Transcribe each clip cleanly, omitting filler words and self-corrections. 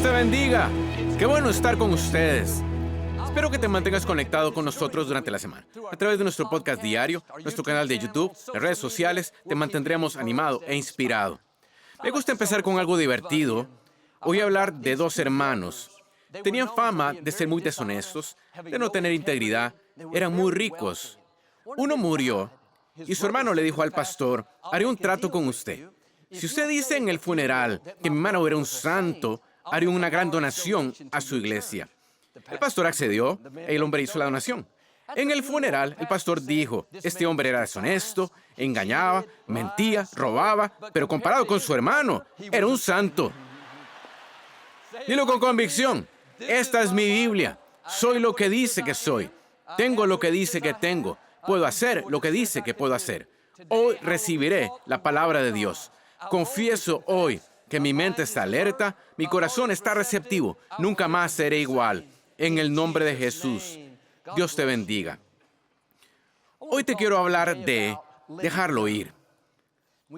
Dios te bendiga. Qué bueno estar con ustedes. Espero que te mantengas conectado con nosotros durante la semana. A través de nuestro podcast diario, nuestro canal de YouTube, las redes sociales, te mantendremos animado e inspirado. Me gusta empezar con algo divertido. Voy a hablar de dos hermanos. Tenían fama de ser muy deshonestos, de no tener integridad, eran muy ricos. Uno murió y su hermano le dijo al pastor: haré un trato con usted. Si usted dice en el funeral que mi hermano era un santo, haré una gran donación a su iglesia. El pastor accedió y el hombre hizo la donación. En el funeral, el pastor dijo: este hombre era deshonesto, engañaba, mentía, robaba, pero comparado con su hermano, era un santo. Dilo con convicción: esta es mi Biblia. Soy lo que dice que soy. Tengo lo que dice que tengo. Puedo hacer lo que dice que puedo hacer. Hoy recibiré la palabra de Dios. Confieso hoy que mi mente está alerta, mi corazón está receptivo. Nunca más seré igual. En el nombre de Jesús, Dios te bendiga. Hoy te quiero hablar de dejarlo ir.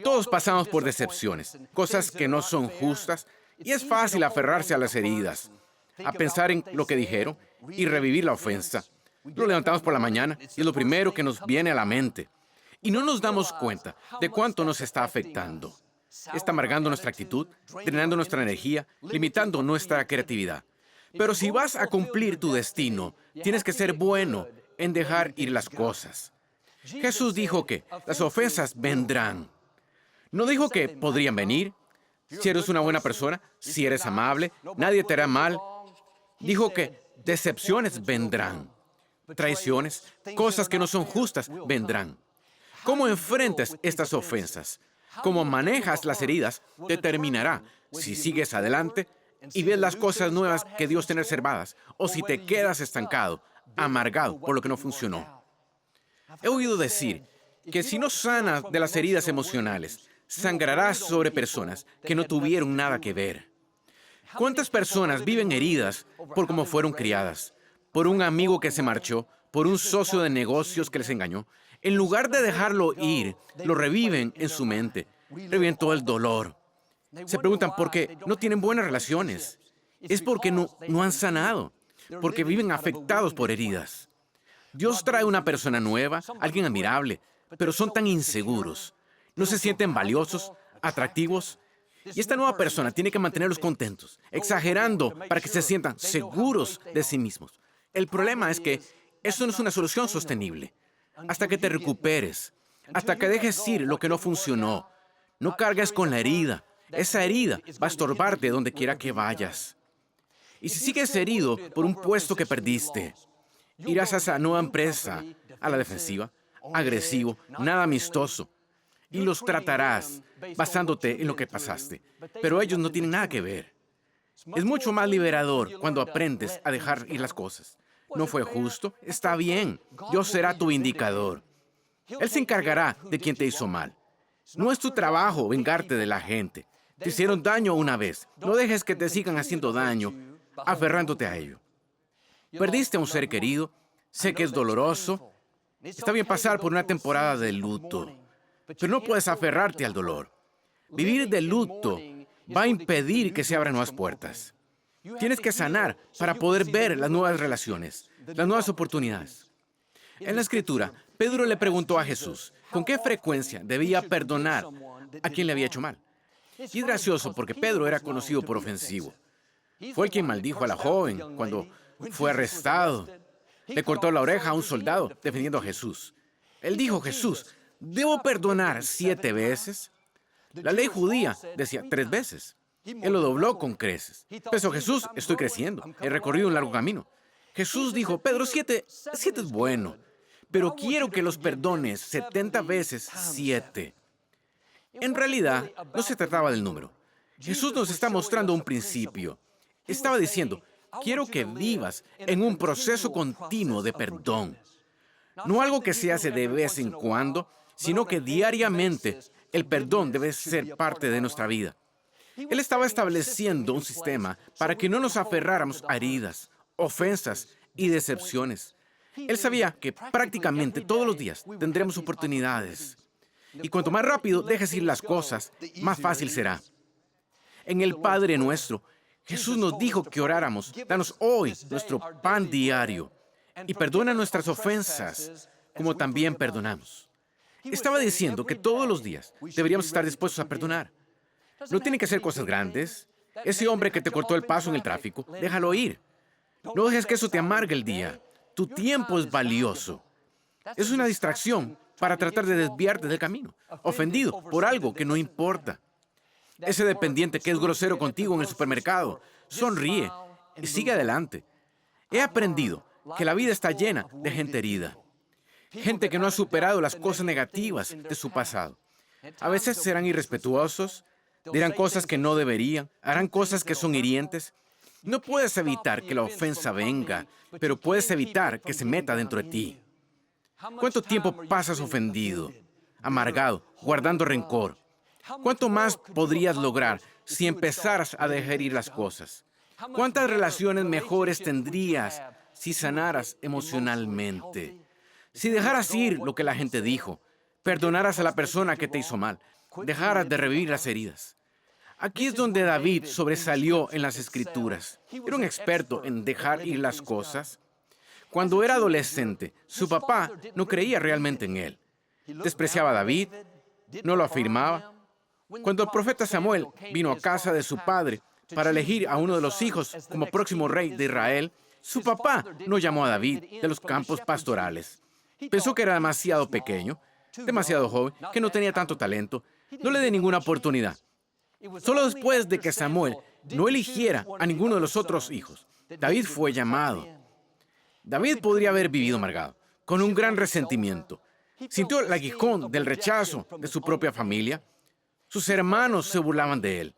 Todos pasamos por decepciones, cosas que no son justas, y es fácil aferrarse a las heridas, a pensar en lo que dijeron y revivir la ofensa. Lo levantamos por la mañana y es lo primero que nos viene a la mente. Y no nos damos cuenta de cuánto nos está afectando. Está amargando nuestra actitud, drenando nuestra energía, limitando nuestra creatividad. Pero si vas a cumplir tu destino, tienes que ser bueno en dejar ir las cosas. Jesús dijo que las ofensas vendrán. No dijo que podrían venir. Si eres una buena persona, si eres amable, nadie te hará mal. Dijo que decepciones vendrán. Traiciones, cosas que no son justas, vendrán. ¿Cómo enfrentas estas ofensas? ¿Cómo manejas las heridas? Determinará si sigues adelante y ves las cosas nuevas que Dios tiene reservadas, o si te quedas estancado, amargado por lo que no funcionó. He oído decir que si no sanas de las heridas emocionales, sangrarás sobre personas que no tuvieron nada que ver. ¿Cuántas personas viven heridas por cómo fueron criadas? Por un amigo que se marchó, por un socio de negocios que les engañó. En lugar de dejarlo ir, lo reviven en su mente. Reviven todo el dolor. Se preguntan por qué no tienen buenas relaciones. Es porque no han sanado, porque viven afectados por heridas. Dios trae una persona nueva, alguien admirable, pero son tan inseguros. No se sienten valiosos, atractivos. Y esta nueva persona tiene que mantenerlos contentos, exagerando para que se sientan seguros de sí mismos. El problema es que eso no es una solución sostenible. Hasta que te recuperes, hasta que dejes ir lo que no funcionó. No cargues con la herida. Esa herida va a estorbarte donde quiera que vayas. Y si sigues herido por un puesto que perdiste, irás a esa nueva empresa a la defensiva, agresivo, nada amistoso, y los tratarás basándote en lo que pasaste. Pero ellos no tienen nada que ver. Es mucho más liberador cuando aprendes a dejar ir las cosas. No fue justo, está bien. Dios será tu indicador. Él se encargará de quien te hizo mal. No es tu trabajo vengarte de la gente. Te hicieron daño una vez. No dejes que te sigan haciendo daño, aferrándote a ello. Perdiste a un ser querido. Sé que es doloroso. Está bien pasar por una temporada de luto, pero no puedes aferrarte al dolor. Vivir de luto va a impedir que se abran nuevas puertas. Tienes que sanar para poder ver las nuevas relaciones, las nuevas oportunidades. En la Escritura, Pedro le preguntó a Jesús con qué frecuencia debía perdonar a quien le había hecho mal. Y es gracioso porque Pedro era conocido por ofensivo. Fue el quien maldijo a la joven cuando fue arrestado. Le cortó la oreja a un soldado defendiendo a Jesús. Él dijo: Jesús, ¿debo perdonar 7 veces? La ley judía decía 3 veces. Él lo dobló con creces. Pensó: Jesús, estoy creciendo. He recorrido un largo camino. Jesús dijo: Pedro, 7 es bueno, pero quiero que los perdones 70 veces 7. En realidad, no se trataba del número. Jesús nos está mostrando un principio. Estaba diciendo: quiero que vivas en un proceso continuo de perdón. No algo que se hace de vez en cuando, sino que diariamente el perdón debe ser parte de nuestra vida. Él estaba estableciendo un sistema para que no nos aferráramos a heridas, ofensas y decepciones. Él sabía que prácticamente todos los días tendremos oportunidades. Y cuanto más rápido dejes ir las cosas, más fácil será. En el Padre Nuestro, Jesús nos dijo que oráramos: danos hoy nuestro pan diario y perdona nuestras ofensas, como también perdonamos. Estaba diciendo que todos los días deberíamos estar dispuestos a perdonar. No tienen que ser cosas grandes. Ese hombre que te cortó el paso en el tráfico, déjalo ir. No dejes que eso te amargue el día. Tu tiempo es valioso. Es una distracción para tratar de desviarte del camino, ofendido por algo que no importa. Ese dependiente que es grosero contigo en el supermercado, sonríe y sigue adelante. He aprendido que la vida está llena de gente herida. Gente que no ha superado las cosas negativas de su pasado. A veces serán irrespetuosos, dirán cosas que no deberían, harán cosas que son hirientes. No puedes evitar que la ofensa venga, pero puedes evitar que se meta dentro de ti. ¿Cuánto tiempo pasas ofendido, amargado, guardando rencor? ¿Cuánto más podrías lograr si empezaras a dejar ir las cosas? ¿Cuántas relaciones mejores tendrías si sanaras emocionalmente? Si dejaras ir lo que la gente dijo, perdonaras a la persona que te hizo mal, dejaras de revivir las heridas. Aquí es donde David sobresalió en las Escrituras. Era un experto en dejar ir las cosas. Cuando era adolescente, su papá no creía realmente en él. Despreciaba a David, no lo afirmaba. Cuando el profeta Samuel vino a casa de su padre para elegir a uno de los hijos como próximo rey de Israel, su papá no llamó a David de los campos pastorales. Pensó que era demasiado pequeño, demasiado joven, que no tenía tanto talento. No le dio ninguna oportunidad. Solo después de que Samuel no eligiera a ninguno de los otros hijos, David fue llamado. David podría haber vivido amargado, con un gran resentimiento. Sintió el aguijón del rechazo de su propia familia. Sus hermanos se burlaban de él.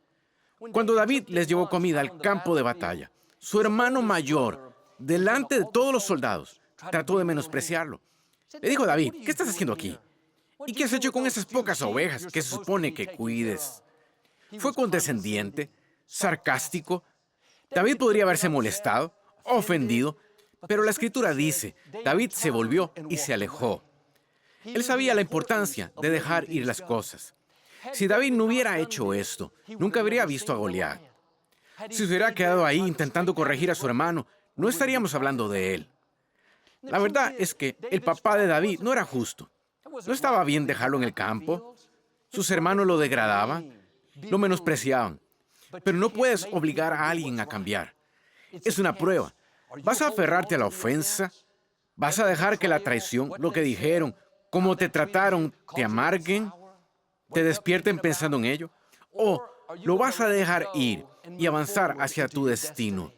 Cuando David les llevó comida al campo de batalla, su hermano mayor, delante de todos los soldados, trató de menospreciarlo. Le dijo a David: ¿qué estás haciendo aquí? ¿Y qué has hecho con esas pocas ovejas que se supone que cuides? Fue condescendiente, sarcástico. David podría haberse molestado, ofendido, pero la Escritura dice: David se volvió y se alejó. Él sabía la importancia de dejar ir las cosas. Si David no hubiera hecho esto, nunca habría visto a Goliat. Si se hubiera quedado ahí intentando corregir a su hermano, no estaríamos hablando de él. La verdad es que el papá de David no era justo. No estaba bien dejarlo en el campo. Sus hermanos lo degradaban, lo menospreciaban. Pero no puedes obligar a alguien a cambiar. Es una prueba. ¿Vas a aferrarte a la ofensa? ¿Vas a dejar que la traición, lo que dijeron, cómo te trataron, te amarguen? ¿Te despierten pensando en ello? ¿O lo vas a dejar ir y avanzar hacia tu destino?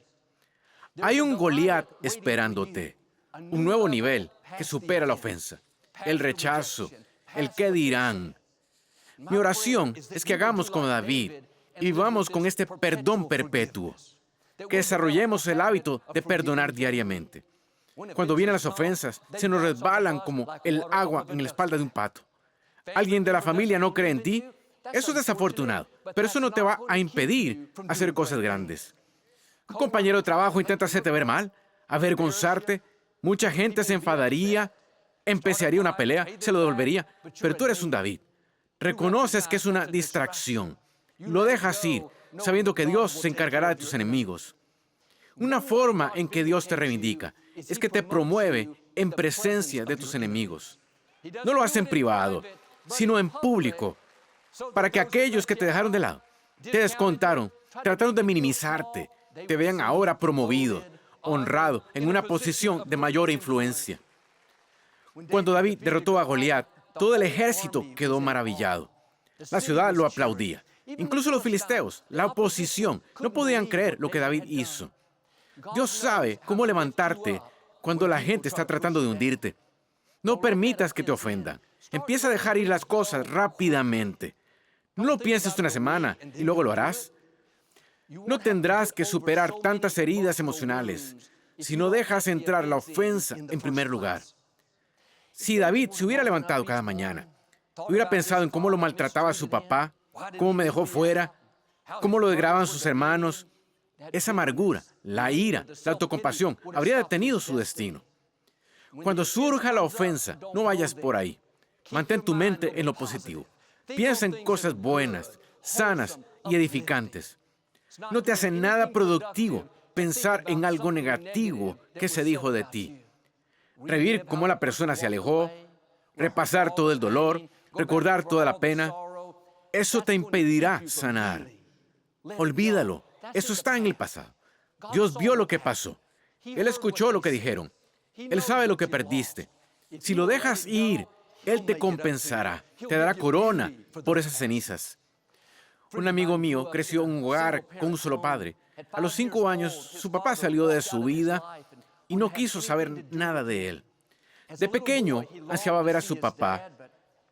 Hay un Goliat esperándote. Un nuevo nivel que supera la ofensa, el rechazo, el qué dirán. Mi oración es que hagamos como David y vivamos con este perdón perpetuo, que desarrollemos el hábito de perdonar diariamente. Cuando vienen las ofensas, se nos resbalan como el agua en la espalda de un pato. ¿Alguien de la familia no cree en ti? Eso es desafortunado, pero eso no te va a impedir hacer cosas grandes. Un compañero de trabajo intenta hacerte ver mal, avergonzarte. Mucha gente se enfadaría, empezaría una pelea, se lo devolvería. Pero tú eres un David. Reconoces que es una distracción. Lo dejas ir, sabiendo que Dios se encargará de tus enemigos. Una forma en que Dios te reivindica es que te promueve en presencia de tus enemigos. No lo hace en privado, sino en público, para que aquellos que te dejaron de lado, te descontaron, trataron de minimizarte, te vean ahora promovido, honrado, en una posición de mayor influencia. Cuando David derrotó a Goliat, todo el ejército quedó maravillado. La ciudad lo aplaudía. Incluso los filisteos, la oposición, no podían creer lo que David hizo. Dios sabe cómo levantarte cuando la gente está tratando de hundirte. No permitas que te ofendan. Empieza a dejar ir las cosas rápidamente. No lo pienses una semana y luego lo harás. No tendrás que superar tantas heridas emocionales si no dejas entrar la ofensa en primer lugar. Si David se hubiera levantado cada mañana, hubiera pensado en cómo lo maltrataba su papá, cómo me dejó fuera, cómo lo degradaban sus hermanos, esa amargura, la ira, la autocompasión habría detenido su destino. Cuando surja la ofensa, no vayas por ahí. Mantén tu mente en lo positivo. Piensa en cosas buenas, sanas y edificantes. No te hace nada productivo pensar en algo negativo que se dijo de ti. Revivir cómo la persona se alejó, repasar todo el dolor, recordar toda la pena, eso te impedirá sanar. Olvídalo, eso está en el pasado. Dios vio lo que pasó. Él escuchó lo que dijeron. Él sabe lo que perdiste. Si lo dejas ir, Él te compensará, te dará corona por esas cenizas. Un amigo mío creció en un hogar con un solo padre. A los 5 años, su papá salió de su vida y no quiso saber nada de él. De pequeño, ansiaba ver a su papá,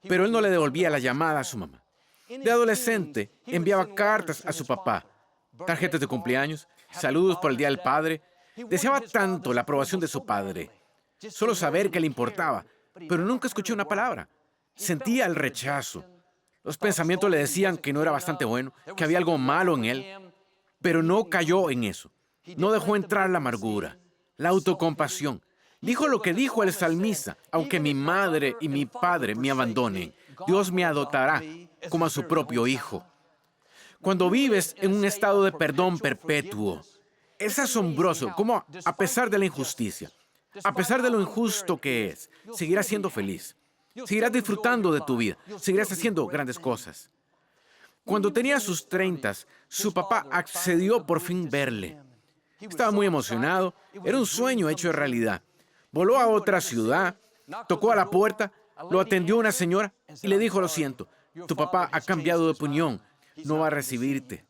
pero él no le devolvía la llamada a su mamá. De adolescente, enviaba cartas a su papá, tarjetas de cumpleaños, saludos por el Día del Padre. Deseaba tanto la aprobación de su padre, solo saber que le importaba, pero nunca escuché una palabra. Sentía el rechazo. Los pensamientos le decían que no era bastante bueno, que había algo malo en él, pero no cayó en eso. No dejó entrar la amargura, la autocompasión. Dijo lo que dijo el salmista: aunque mi madre y mi padre me abandonen, Dios me adoptará como a su propio hijo. Cuando vives en un estado de perdón perpetuo, es asombroso cómo, a pesar de la injusticia, a pesar de lo injusto que es, seguirás siendo feliz. Seguirás disfrutando de tu vida. Seguirás haciendo grandes cosas. Cuando tenía sus 30, su papá accedió por fin verle. Estaba muy emocionado. Era un sueño hecho de realidad. Voló a otra ciudad, tocó a la puerta, lo atendió una señora y le dijo: lo siento, tu papá ha cambiado de opinión. No va a recibirte.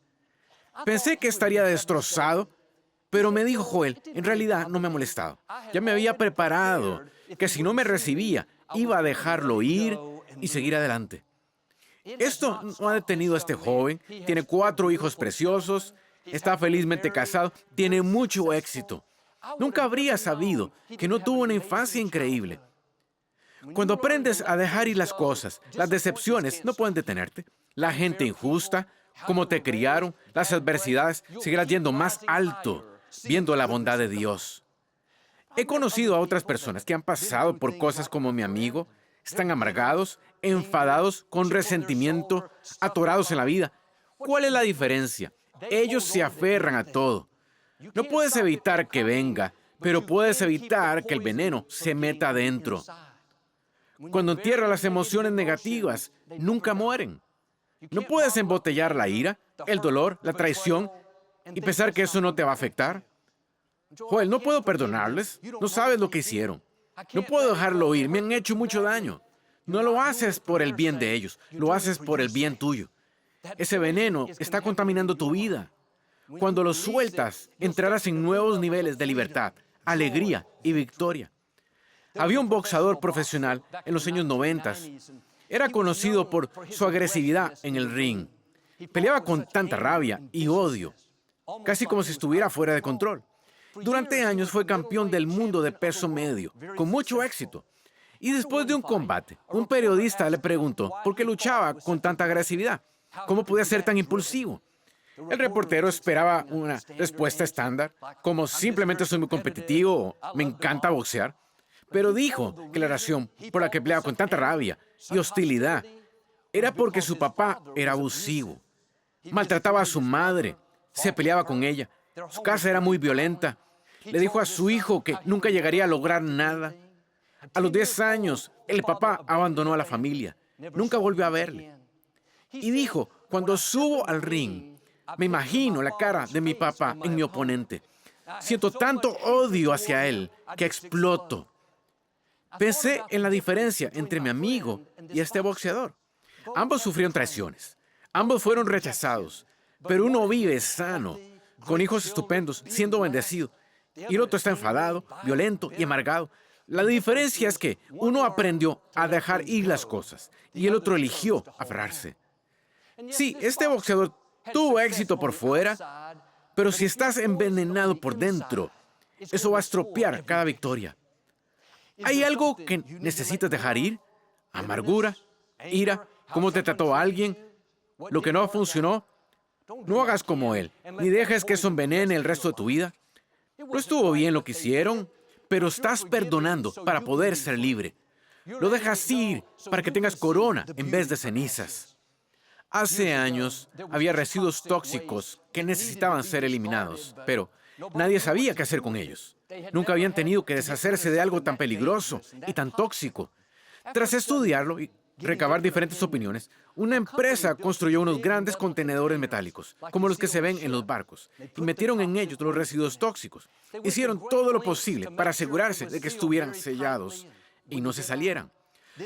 Pensé que estaría destrozado, pero me dijo Joel: en realidad no me ha molestado. Ya me había preparado que si no me recibía, iba a dejarlo ir y seguir adelante. Esto no ha detenido a este joven. Tiene 4 hijos preciosos, está felizmente casado, tiene mucho éxito. Nunca habría sabido que no tuvo una infancia increíble. Cuando aprendes a dejar ir las cosas, las decepciones no pueden detenerte. La gente injusta, cómo te criaron, las adversidades, seguirás yendo más alto, viendo la bondad de Dios. He conocido a otras personas que han pasado por cosas como mi amigo. Están amargados, enfadados, con resentimiento, atorados en la vida. ¿Cuál es la diferencia? Ellos se aferran a todo. No puedes evitar que venga, pero puedes evitar que el veneno se meta adentro. Cuando entierras las emociones negativas, nunca mueren. No puedes embotellar la ira, el dolor, la traición y pensar que eso no te va a afectar. Joel, no puedo perdonarles. No sabes lo que hicieron. No puedo dejarlo ir. Me han hecho mucho daño. No lo haces por el bien de ellos. Lo haces por el bien tuyo. Ese veneno está contaminando tu vida. Cuando lo sueltas, entrarás en nuevos niveles de libertad, alegría y victoria. Había un boxeador profesional en los años 90. Era conocido por su agresividad en el ring. Peleaba con tanta rabia y odio, casi como si estuviera fuera de control. Durante años fue campeón del mundo de peso medio, con mucho éxito. Y después de un combate, un periodista le preguntó por qué luchaba con tanta agresividad. ¿Cómo podía ser tan impulsivo? El reportero esperaba una respuesta estándar, como: simplemente soy muy competitivo o me encanta boxear. Pero dijo que la razón por la que peleaba con tanta rabia y hostilidad era porque su papá era abusivo. Maltrataba a su madre, se peleaba con ella. Su casa era muy violenta. Le dijo a su hijo que nunca llegaría a lograr nada. A los 10 años, el papá abandonó a la familia. Nunca volvió a verle. Y dijo: cuando subo al ring, me imagino la cara de mi papá en mi oponente. Siento tanto odio hacia él que exploto. Pensé en la diferencia entre mi amigo y este boxeador. Ambos sufrieron traiciones. Ambos fueron rechazados. Pero uno vive sano, con hijos estupendos, siendo bendecido. Y el otro está enfadado, violento y amargado. La diferencia es que uno aprendió a dejar ir las cosas y el otro eligió aferrarse. Sí, este boxeador tuvo éxito por fuera, pero si estás envenenado por dentro, eso va a estropear cada victoria. ¿Hay algo que necesitas dejar ir? ¿Amargura? ¿Ira? ¿Cómo te trató a alguien? ¿Lo que no funcionó? No hagas como él, ni dejes que eso envenene el resto de tu vida. No estuvo bien lo que hicieron, pero estás perdonando para poder ser libre. Lo dejas ir para que tengas corona en vez de cenizas. Hace años había residuos tóxicos que necesitaban ser eliminados, pero nadie sabía qué hacer con ellos. Nunca habían tenido que deshacerse de algo tan peligroso y tan tóxico. Tras estudiarlo y recabar diferentes opiniones, una empresa construyó unos grandes contenedores metálicos, como los que se ven en los barcos, y metieron en ellos los residuos tóxicos. Hicieron todo lo posible para asegurarse de que estuvieran sellados y no se salieran.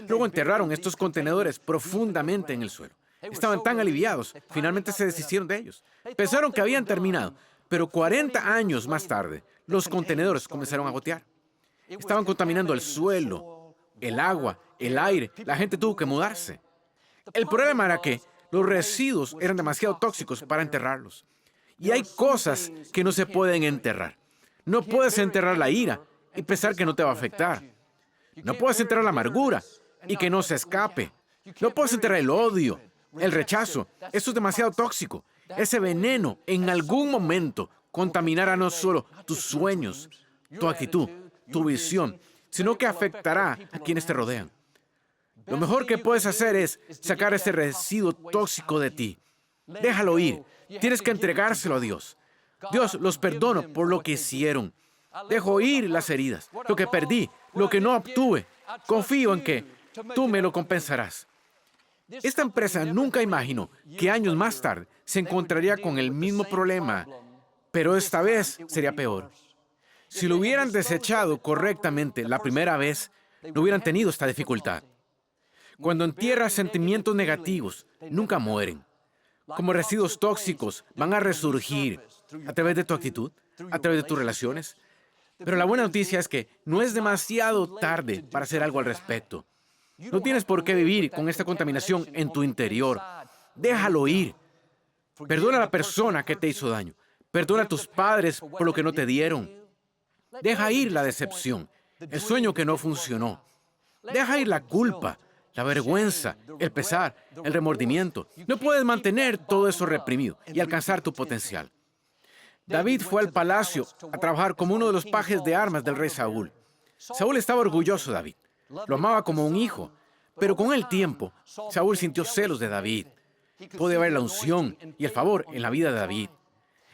Luego enterraron estos contenedores profundamente en el suelo. Estaban tan aliviados, finalmente se deshicieron de ellos. Pensaron que habían terminado, pero 40 años más tarde, los contenedores comenzaron a gotear. Estaban contaminando el suelo, el agua, el aire. La gente tuvo que mudarse. El problema era que los residuos eran demasiado tóxicos para enterrarlos. Y hay cosas que no se pueden enterrar. No puedes enterrar la ira y pensar que no te va a afectar. No puedes enterrar la amargura y que no se escape. No puedes enterrar el odio, el rechazo. Eso es demasiado tóxico. Ese veneno en algún momento contaminará no solo tus sueños, tu actitud, tu visión, sino que afectará a quienes te rodean. Lo mejor que puedes hacer es sacar ese residuo tóxico de ti. Déjalo ir. Tienes que entregárselo a Dios. Dios, los perdono por lo que hicieron. Dejo ir las heridas, lo que perdí, lo que no obtuve. Confío en que tú me lo compensarás. Esta empresa nunca imaginó que años más tarde se encontraría con el mismo problema, pero esta vez sería peor. Si lo hubieran desechado correctamente la primera vez, no hubieran tenido esta dificultad. Cuando entierras sentimientos negativos, nunca mueren. Como residuos tóxicos, van a resurgir a través de tu actitud, a través de tus relaciones. Pero la buena noticia es que no es demasiado tarde para hacer algo al respecto. No tienes por qué vivir con esta contaminación en tu interior. Déjalo ir. Perdona a la persona que te hizo daño. Perdona a tus padres por lo que no te dieron. Deja ir la decepción, el sueño que no funcionó. Deja ir la culpa, la vergüenza, el pesar, el remordimiento. No puedes mantener todo eso reprimido y alcanzar tu potencial. David fue al palacio a trabajar como uno de los pajes de armas del rey Saúl. Saúl estaba orgulloso de David. Lo amaba como un hijo. Pero con el tiempo, Saúl sintió celos de David. Puede ver la unción y el favor en la vida de David.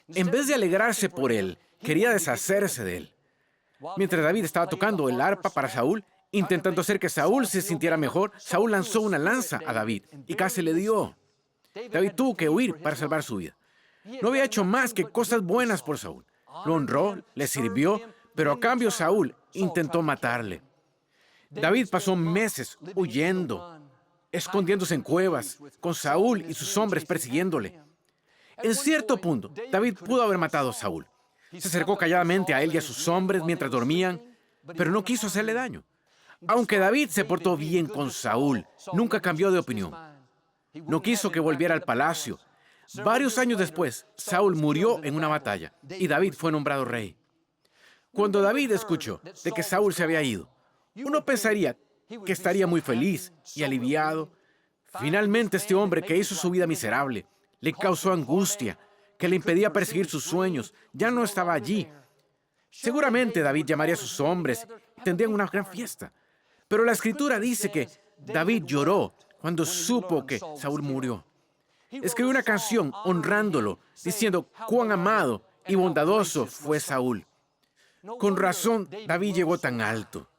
En vez de alegrarse por él, quería deshacerse de él. Mientras David estaba tocando el arpa para Saúl, intentando hacer que Saúl se sintiera mejor, Saúl lanzó una lanza a David y casi le dio. David tuvo que huir para salvar su vida. No había hecho más que cosas buenas por Saúl. Lo honró, le sirvió, pero a cambio Saúl intentó matarle. David pasó meses huyendo, escondiéndose en cuevas, con Saúl y sus hombres persiguiéndole. En cierto punto, David pudo haber matado a Saúl. Se acercó calladamente a él y a sus hombres mientras dormían, pero no quiso hacerle daño. Aunque David se portó bien con Saúl, nunca cambió de opinión. No quiso que volviera al palacio. Varios años después, Saúl murió en una batalla y David fue nombrado rey. Cuando David escuchó de que Saúl se había ido, uno pensaría que estaría muy feliz y aliviado. Finalmente, este hombre que hizo su vida miserable, le causó angustia, que le impedía perseguir sus sueños, ya no estaba allí. Seguramente David llamaría a sus hombres y tendrían una gran fiesta. Pero la Escritura dice que David lloró cuando supo que Saúl murió. Escribió una canción honrándolo, diciendo cuán amado y bondadoso fue Saúl. Con razón, David llegó tan alto.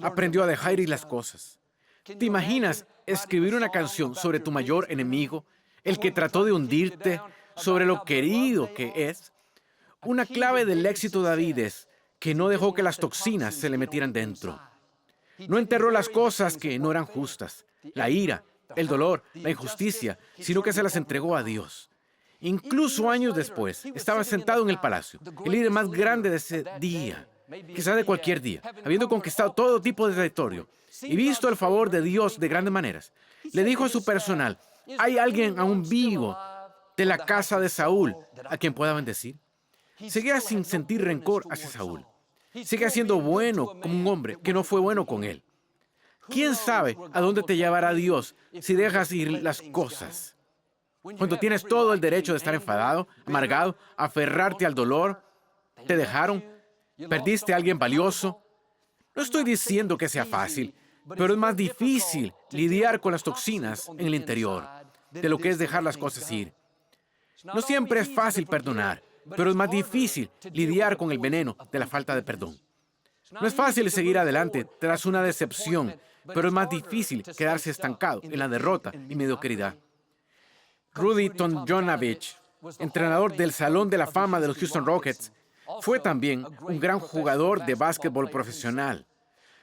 Aprendió a dejar ir las cosas. ¿Te imaginas escribir una canción sobre tu mayor enemigo, el que trató de hundirte, sobre lo querido que es? Una clave del éxito de David es que no dejó que las toxinas se le metieran dentro. No enterró las cosas que no eran justas, la ira, el dolor, la injusticia, sino que se las entregó a Dios. Incluso años después, estaba sentado en el palacio, el líder más grande de ese día, quizá de cualquier día, habiendo conquistado todo tipo de territorio y visto el favor de Dios de grandes maneras. Le dijo a su personal, ¿hay alguien aún vivo de la casa de Saúl a quien pueda bendecir? Seguía sin sentir rencor hacia Saúl. Seguía siendo bueno como un hombre que no fue bueno con él. ¿Quién sabe a dónde te llevará Dios si dejas ir las cosas? Cuando tienes todo el derecho de estar enfadado, amargado, aferrarte al dolor, te dejaron, perdiste a alguien valioso. No estoy diciendo que sea fácil, pero es más difícil lidiar con las toxinas en el interior. de lo que es dejar las cosas ir. No siempre es fácil perdonar, pero es más difícil lidiar con el veneno de la falta de perdón. No es fácil seguir adelante tras una decepción, pero es más difícil quedarse estancado en la derrota y mediocridad. Rudy Tomjanovich, entrenador del Salón de la Fama de los Houston Rockets, fue también un gran jugador de básquetbol profesional.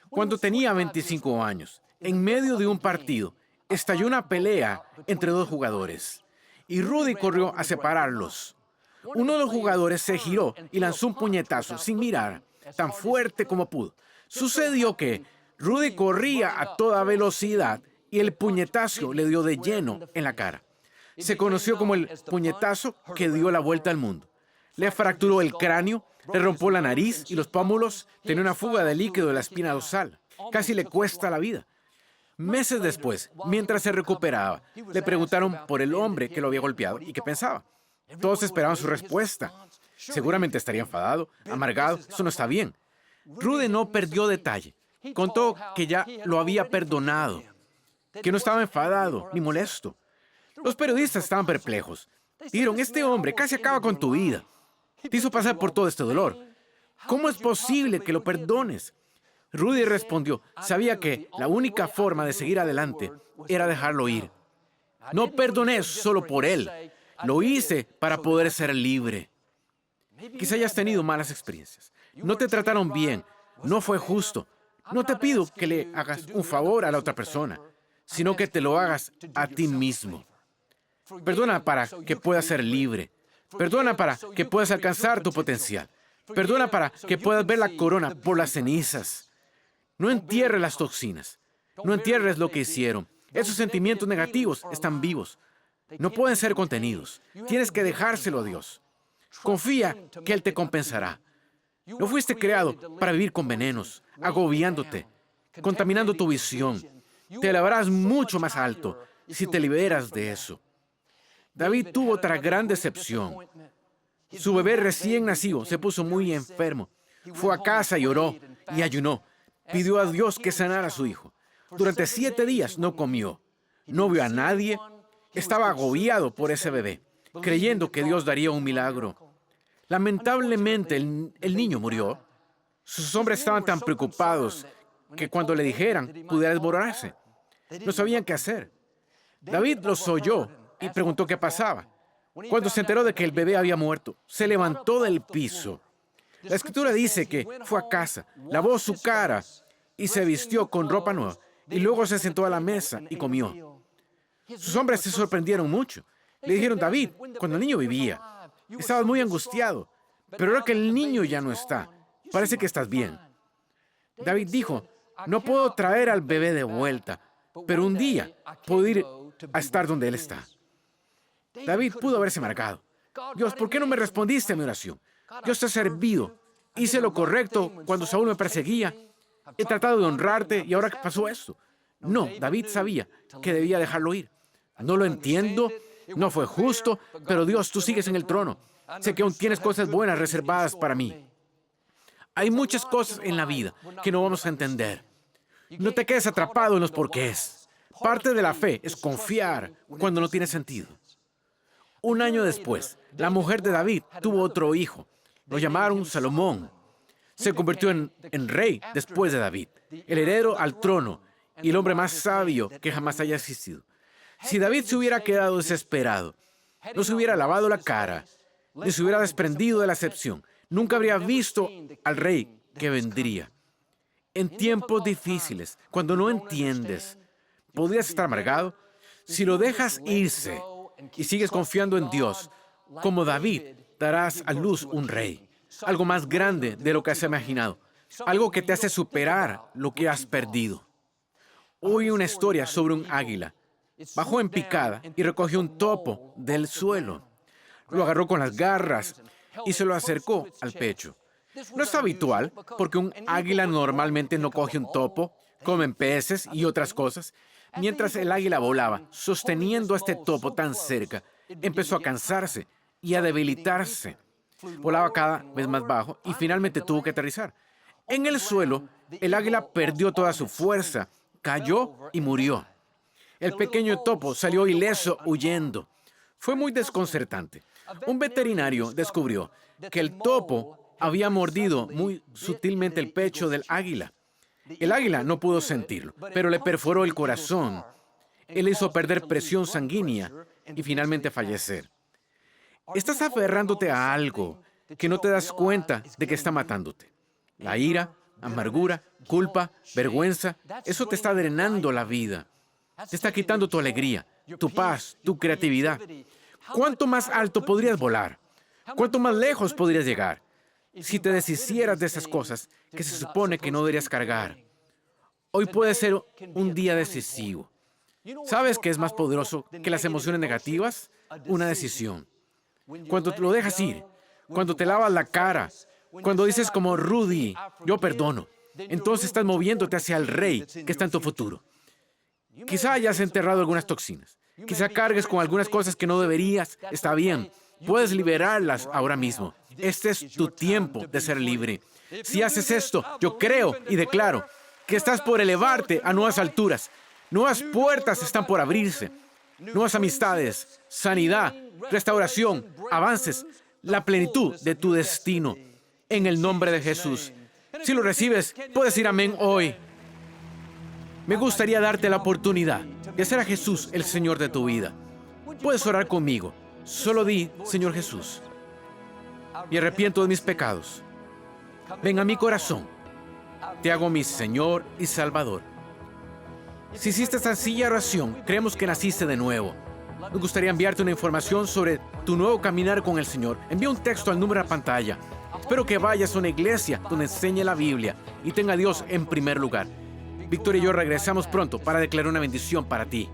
Cuando tenía 25 años, en medio de un partido, estalló una pelea entre dos jugadores y Rudy corrió a separarlos. Uno de los jugadores se giró y lanzó un puñetazo sin mirar, tan fuerte como pudo. Sucedió que Rudy corría a toda velocidad y el puñetazo le dio de lleno en la cara. Se conoció como el puñetazo que dio la vuelta al mundo. Le fracturó el cráneo, le rompió la nariz y los pómulos, tenía una fuga de líquido de la espina dorsal. Casi le cuesta la vida. Meses después, mientras se recuperaba, le preguntaron por el hombre que lo había golpeado y qué pensaba. Todos esperaban su respuesta. Seguramente estaría enfadado, amargado, eso no está bien. Rudy no perdió detalle. Contó que ya lo había perdonado, que no estaba enfadado ni molesto. Los periodistas estaban perplejos. Dijeron, este hombre casi acaba con tu vida. Te hizo pasar por todo este dolor. ¿Cómo es posible que lo perdones? Rudy respondió, sabía que la única forma de seguir adelante era dejarlo ir. No perdoné solo por él. Lo hice para poder ser libre. Quizá hayas tenido malas experiencias. No te trataron bien. No fue justo. No te pido que le hagas un favor a la otra persona, sino que te lo hagas a ti mismo. Perdona para que puedas ser libre. Perdona para que puedas alcanzar tu potencial. Perdona para que puedas ver la corona por las cenizas. No entierres las toxinas. No entierres lo que hicieron. Esos sentimientos negativos están vivos. No pueden ser contenidos. Tienes que dejárselo a Dios. Confía que Él te compensará. No fuiste creado para vivir con venenos, agobiándote, contaminando tu visión. Te elevarás mucho más alto si te liberas de eso. David tuvo otra gran decepción. Su bebé recién nacido se puso muy enfermo. Fue a casa y oró y ayunó. Pidió a Dios que sanara a su hijo. Durante 7 días no comió. No vio a nadie. Estaba agobiado por ese bebé, creyendo que Dios daría un milagro. Lamentablemente, el niño murió. Sus hombres estaban tan preocupados que cuando le dijeran, pudiera desmoronarse. No sabían qué hacer. David los oyó y preguntó qué pasaba. Cuando se enteró de que el bebé había muerto, se levantó del piso. La Escritura dice que fue a casa, lavó su cara y se vistió con ropa nueva, y luego se sentó a la mesa y comió. Sus hombres se sorprendieron mucho. Le dijeron, David, cuando el niño vivía, estabas muy angustiado, pero ahora que el niño ya no está, parece que estás bien. David dijo, no puedo traer al bebé de vuelta, pero un día puedo ir a estar donde él está. David pudo haberse marcado. Dios, ¿por qué no me respondiste a mi oración? Dios te ha servido. Hice lo correcto cuando Saúl me perseguía. He tratado de honrarte y ahora pasó esto. No, David sabía que debía dejarlo ir. No lo entiendo, no fue justo, pero Dios, tú sigues en el trono. Sé que aún tienes cosas buenas reservadas para mí. Hay muchas cosas en la vida que no vamos a entender. No te quedes atrapado en los porqués. Parte de la fe es confiar cuando no tiene sentido. Un año después, la mujer de David tuvo otro hijo. Lo llamaron Salomón. Se convirtió en rey después de David, el heredero al trono y el hombre más sabio que jamás haya existido. Si David se hubiera quedado desesperado, no se hubiera lavado la cara, ni se hubiera desprendido de la acepción, nunca habría visto al rey que vendría. En tiempos difíciles, cuando no entiendes, podrías estar amargado. Si lo dejas irse y sigues confiando en Dios, como David, darás a luz un rey, algo más grande de lo que has imaginado, algo que te hace superar lo que has perdido. Oí una historia sobre un águila. Bajó en picada y recogió un topo del suelo. Lo agarró con las garras y se lo acercó al pecho. No es habitual, porque un águila normalmente no coge un topo, comen peces y otras cosas. Mientras el águila volaba, sosteniendo a este topo tan cerca, empezó a cansarse y a debilitarse. Volaba cada vez más bajo y finalmente tuvo que aterrizar. En el suelo, el águila perdió toda su fuerza, cayó y murió. El pequeño topo salió ileso huyendo. Fue muy desconcertante. Un veterinario descubrió que el topo había mordido muy sutilmente el pecho del águila. El águila no pudo sentirlo, pero le perforó el corazón. Él hizo perder presión sanguínea y finalmente fallecer. Estás aferrándote a algo que no te das cuenta de que está matándote. La ira, amargura, culpa, vergüenza, eso te está drenando la vida. Te está quitando tu alegría, tu paz, tu creatividad. ¿Cuánto más alto podrías volar? ¿Cuánto más lejos podrías llegar si te deshicieras de esas cosas que se supone que no deberías cargar? Hoy puede ser un día decisivo. ¿Sabes qué es más poderoso que las emociones negativas? Una decisión. Cuando te lo dejas ir, cuando te lavas la cara, cuando dices como Rudy, yo perdono, entonces estás moviéndote hacia el rey que está en tu futuro. Quizá hayas enterrado algunas toxinas. Quizá cargues con algunas cosas que no deberías. Está bien. Puedes liberarlas ahora mismo. Este es tu tiempo de ser libre. Si haces esto, yo creo y declaro que estás por elevarte a nuevas alturas. Nuevas puertas están por abrirse. Nuevas amistades, sanidad, restauración, avances, la plenitud de tu destino. En el nombre de Jesús. Si lo recibes, puedes decir amén hoy. Me gustaría darte la oportunidad de hacer a Jesús el Señor de tu vida. Puedes orar conmigo. Solo di, Señor Jesús, me arrepiento de mis pecados. Ven a mi corazón. Te hago mi Señor y Salvador. Si hiciste esta sencilla oración, creemos que naciste de nuevo. Nos gustaría enviarte una información sobre tu nuevo caminar con el Señor. Envía un texto al número de la pantalla. Espero que vayas a una iglesia donde enseñe la Biblia y tenga a Dios en primer lugar. Víctor y yo regresamos pronto para declarar una bendición para ti.